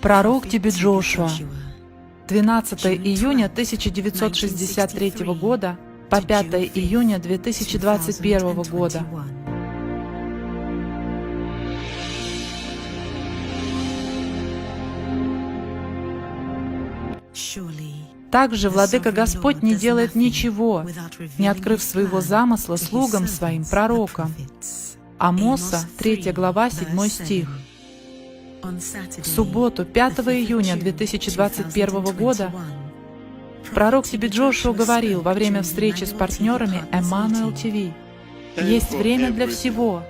Пророк тебе Джошуа. 12 июня 1963 года по 5 июня 2021 года. Также Владыка Господь не делает ничего, не открыв своего замысла слугам своим, пророкам. Амоса, 3 глава, 7 стих. В субботу, 5 июня 2021 года, пророк тебе Джошуа говорил во время встречи с партнерами Emmanuel TV: «Есть время для всего.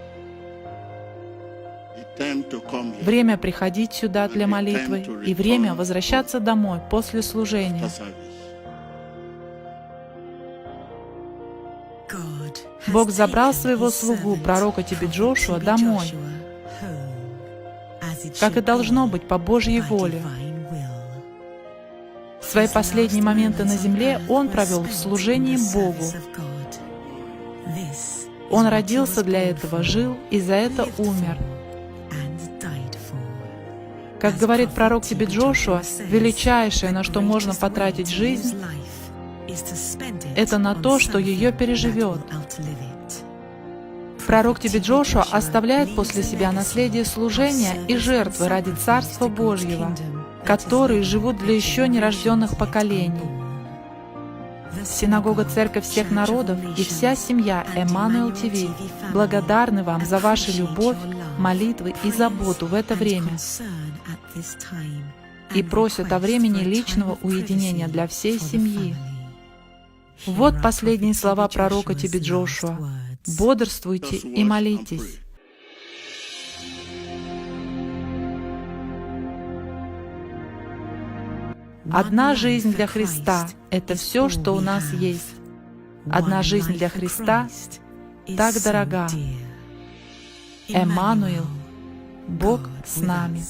Время приходить сюда для молитвы и время возвращаться домой после служения». Бог забрал своего слугу, пророка тебе Джошуа, домой, как и должно быть по Божьей воле. Свои последние моменты на земле он провел в служении Богу. Он родился для этого, жил и за это умер. Как говорит пророк тебе Джошуа, величайшее, на что можно потратить жизнь, это на то, что ее переживет. Пророк тебе Джошуа оставляет после себя наследие служения и жертвы ради Царства Божьего, которые живут для еще нерожденных поколений. Синагога Церковь всех народов и вся семья Emmanuel TV благодарны вам за вашу любовь, молитвы и заботу в это время и просят о времени личного уединения для всей семьи. Вот последние слова пророка тебе Джошуа. Бодрствуйте и молитесь. Одна жизнь для Христа — это все, что у нас есть. Одна жизнь для Христа так дорога. Эммануил, Бог с нами.